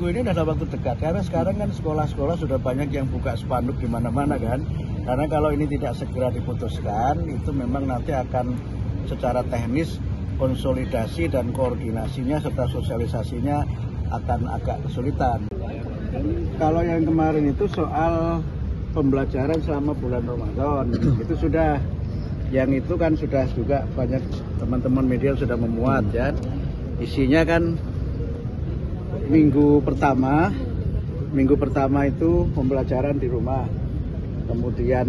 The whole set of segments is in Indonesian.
minggu ini adalah waktu dekat, karena sekarang kan sekolah-sekolah sudah banyak yang buka spanduk di mana-mana kan. Karena kalau ini tidak segera diputuskan, itu memang nanti akan secara teknis konsolidasi dan koordinasinya serta sosialisasinya akan agak kesulitan. Kalau yang kemarin itu soal pembelajaran selama bulan Ramadan, itu sudah, yang itu kan sudah juga banyak teman-teman media sudah memuat ya. Isinya kan minggu pertama itu pembelajaran di rumah, kemudian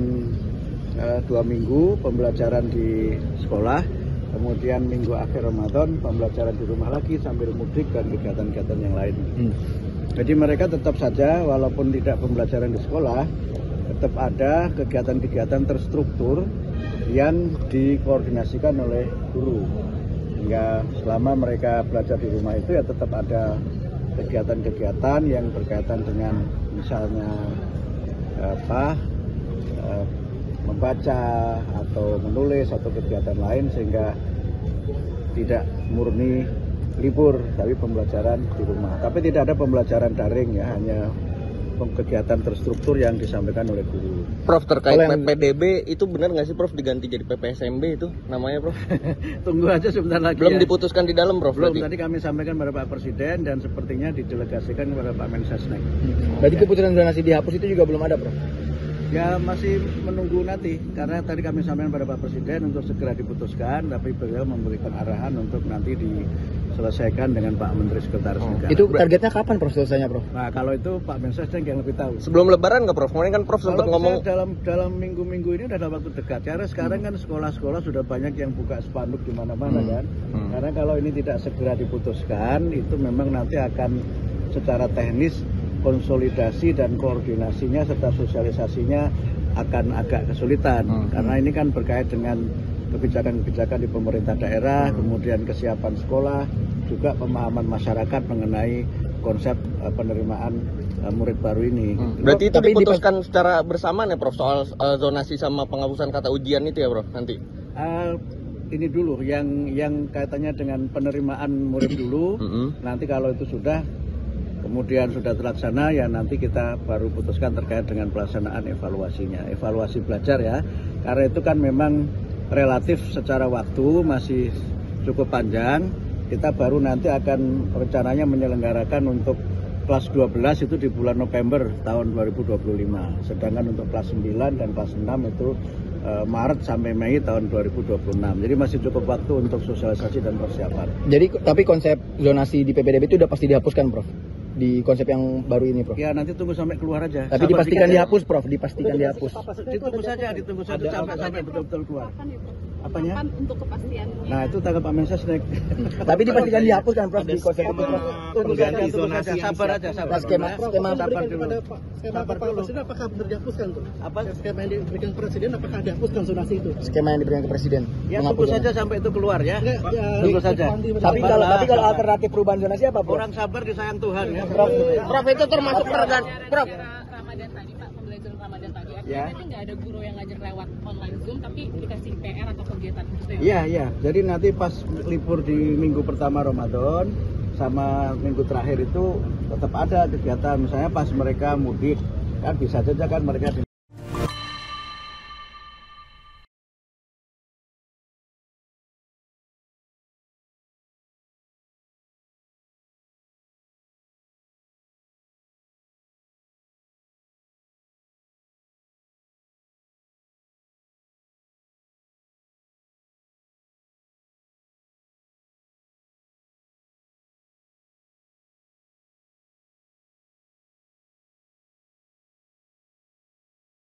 2 minggu pembelajaran di sekolah, kemudian minggu akhir Ramadan pembelajaran di rumah lagi sambil mudik dan kegiatan-kegiatan yang lain. Jadi mereka tetap saja walaupun tidak pembelajaran di sekolah, tetap ada kegiatan-kegiatan terstruktur yang dikoordinasikan oleh guru. Hingga selama mereka belajar di rumah itu ya tetap ada kegiatan-kegiatan yang berkaitan dengan misalnya membaca atau menulis atau kegiatan lain, sehingga tidak murni libur tapi pembelajaran di rumah. Tapi tidak ada pembelajaran daring ya, hanya kegiatan terstruktur yang disampaikan oleh guru. Prof, terkait PPDB itu benar nggak sih Prof diganti jadi PPSMB itu namanya Prof? Tunggu aja sebentar lagi. Belum ya. Diputuskan di dalam Prof? Belum, tadi kami sampaikan kepada Pak Presiden dan sepertinya didelegasikan kepada Pak Mensesnek. Berarti keputusan zonasi dihapus itu juga belum ada Prof? Ya masih menunggu nanti, karena tadi kami sampaikan pada Pak Presiden untuk segera diputuskan, tapi beliau memberikan arahan untuk nanti diselesaikan dengan Pak Menteri Sekretaris Negara. Itu targetnya kapan Prof selesainya Prof? Nah kalau itu Pak Mensesnek yang lebih tahu. Sebelum Lebaran nggak Prof? Kemarin kan Prof sempat ngomong dalam minggu-minggu ini adalah waktu dekat, karena sekarang kan sekolah-sekolah sudah banyak yang buka spanduk di mana-mana kan. Karena kalau ini tidak segera diputuskan, itu memang nanti akan secara teknis konsolidasi dan koordinasinya serta sosialisasinya akan agak kesulitan. Karena ini kan berkait dengan kebijakan-kebijakan di pemerintah daerah, kemudian kesiapan sekolah, juga pemahaman masyarakat mengenai konsep penerimaan murid baru ini. Berarti itu diputuskan secara bersamaan ya Prof, soal zonasi sama penghapusan kata ujian itu ya Prof nanti? Ini dulu yang kaitannya dengan penerimaan murid dulu. Nanti kalau itu sudah kemudian sudah terlaksana, ya nanti kita baru putuskan terkait dengan pelaksanaan evaluasinya, evaluasi belajar ya. Karena itu kan memang relatif secara waktu masih cukup panjang. Kita baru nanti akan rencananya menyelenggarakan untuk kelas 12 itu di bulan November tahun 2025. Sedangkan untuk kelas 9 dan kelas 6 itu Maret sampai Mei tahun 2026. Jadi masih cukup waktu untuk sosialisasi dan persiapan. Jadi tapi konsep zonasi di PPDB itu udah pasti dihapuskan Prof? Di konsep yang baru ini Prof? Ya nanti tunggu sampai keluar aja. Tapi dipastikan dihapus Prof, dipastikan dihapus. Ditunggu saja sampai betul-betul keluar. Apanya? Untuk kepastian. Nah itu tanggal Pak Mensesnek. Tapi dipastikan dihapus kan Prof di konsep itu Prof? Tunggu saja, sabar aja. Skema sabar dulu. Sabar dulu. Apakah benar dihapuskan tuh? Apa? Skema yang diberikan Presiden apakah dihapuskan zonasi itu? Skema yang diberikan ke Presiden. Ya tunggu saja sampai itu keluar ya. Tunggu saja. Tapi kalau alternatif perubahan zonasi apa Prof? Orang sabar disayang Tuhan ya. Prof itu termasuk Prof. Ramadan tadi Pak, pembelajaran Ramadan tadi. Ya. Nanti nggak ada guru yang ngajar lewat online Zoom, tapi dikasih PR atau kegiatan gitu Iya, ya? iya. Jadi nanti pas libur di minggu pertama Ramadan sama minggu terakhir itu tetap ada kegiatan. Misalnya pas mereka mudik, kan bisa saja kan mereka di